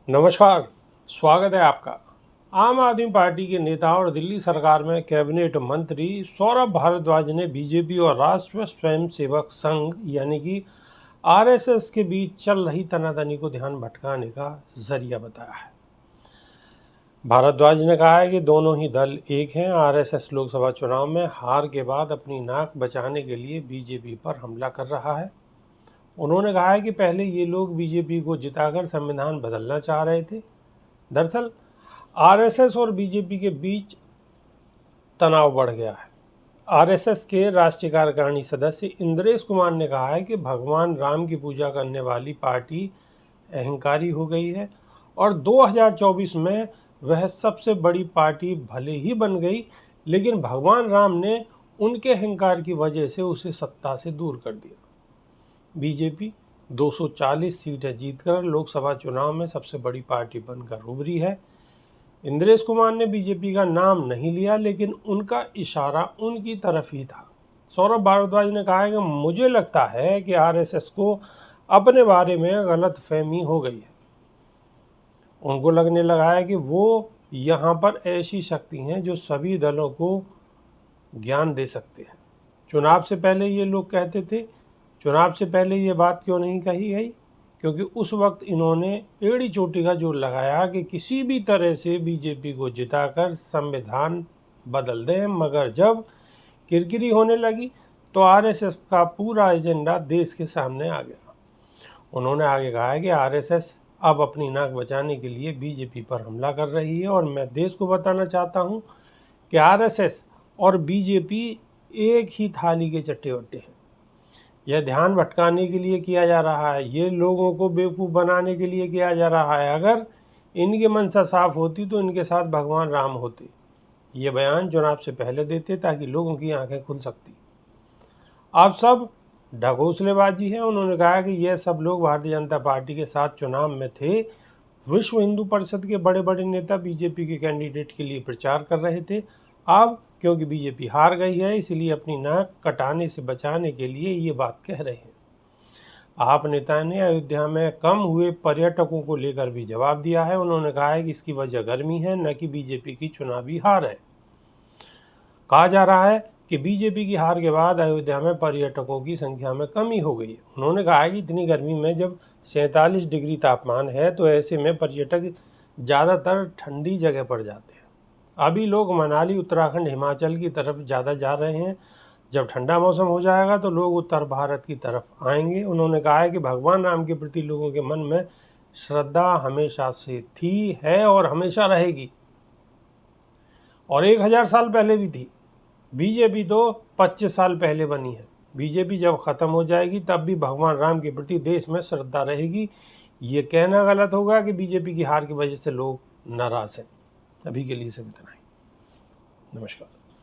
नमस्कार, स्वागत है आपका। आम आदमी पार्टी के नेता और दिल्ली सरकार में कैबिनेट मंत्री सौरभ भारद्वाज ने बीजेपी और राष्ट्रीय स्वयंसेवक संघ यानी कि आरएसएस के बीच चल रही तनातनी को ध्यान भटकाने का जरिया बताया है। भारद्वाज ने कहा है कि दोनों ही दल एक हैं। आरएसएस लोकसभा चुनाव में हार के बाद अपनी नाक बचाने के लिए बीजेपी पर हमला कर रहा है। उन्होंने कहा है कि पहले ये लोग बीजेपी को जिताकर संविधान बदलना चाह रहे थे। दरअसल आरएसएस और बीजेपी के बीच तनाव बढ़ गया है। आरएसएस के राष्ट्रीय कार्यकारिणी सदस्य इंद्रेश कुमार ने कहा है कि भगवान राम की पूजा करने वाली पार्टी अहंकारी हो गई है और 2024 में वह सबसे बड़ी पार्टी भले ही बन गई, लेकिन भगवान राम ने उनके अहंकार की वजह से उसे सत्ता से दूर कर दिया। बीजेपी 240 सीटें जीतकर लोकसभा चुनाव में सबसे बड़ी पार्टी बनकर उभरी है। इंद्रेश कुमार ने बीजेपी का नाम नहीं लिया, लेकिन उनका इशारा उनकी तरफ ही था। सौरभ भारद्वाज ने कहा है कि मुझे लगता है कि आरएसएस को अपने बारे में गलतफहमी हो गई है। उनको लगने लगा है कि वो यहाँ पर ऐसी शक्ति हैं जो सभी दलों को ज्ञान दे सकते हैं। चुनाव से पहले ये लोग कहते थे, चुनाव से पहले ये बात क्यों नहीं कही गई? क्योंकि उस वक्त इन्होंने एड़ी चोटी का जोर लगाया कि किसी भी तरह से बीजेपी को जिताकर संविधान बदल दें, मगर जब किरकिरी होने लगी तो आरएसएस का पूरा एजेंडा देश के सामने आ गया। उन्होंने आगे कहा है कि आरएसएस अब अपनी नाक बचाने के लिए बीजेपी पर हमला कर रही है और मैं देश को बताना चाहता हूँ कि आरएसएस और बीजेपी एक ही थाली के चट्टे-बट्टे हैं। यह ध्यान भटकाने के लिए किया जा रहा है, ये लोगों को बेवकूफ़ बनाने के लिए किया जा रहा है। अगर इनकी मंशा साफ होती तो इनके साथ भगवान राम होते। ये बयान चुनाव से पहले देते ताकि लोगों की आंखें खुल सकती। अब सब ढकोसलेबाजी है। उन्होंने कहा कि यह सब लोग भारतीय जनता पार्टी के साथ चुनाव में थे। विश्व हिंदू परिषद के बड़े बड़े नेता बीजेपी के कैंडिडेट के लिए प्रचार कर रहे थे। अब क्योंकि बीजेपी हार गई है, इसलिए अपनी नाक कटाने से बचाने के लिए ये बात कह रहे हैं। आप नेता ने अयोध्या में कम हुए पर्यटकों को लेकर भी जवाब दिया है। उन्होंने कहा है कि इसकी वजह गर्मी है, न कि बीजेपी की चुनावी हार है। कहा जा रहा है कि बीजेपी की हार के बाद अयोध्या में पर्यटकों की संख्या में कमी हो गई है। उन्होंने कहा है कि इतनी गर्मी में जब 47 डिग्री तापमान है तो ऐसे में पर्यटक ज़्यादातर ठंडी जगह पर जाते हैं। अभी लोग मनाली, उत्तराखंड, हिमाचल की तरफ ज़्यादा जा रहे हैं। जब ठंडा मौसम हो जाएगा तो लोग उत्तर भारत की तरफ आएंगे। उन्होंने कहा है कि भगवान राम के प्रति लोगों के मन में श्रद्धा हमेशा से थी, है और हमेशा रहेगी, और 1000 साल पहले भी थी। बीजेपी तो 25 साल पहले बनी है। बीजेपी जब ख़त्म हो जाएगी तब भी भगवान राम के प्रति देश में श्रद्धा रहेगी। ये कहना गलत होगा कि बीजेपी की हार की वजह से लोग नाराज़ हैं। अभी के लिए सिर्फ इतना ही। नमस्कार।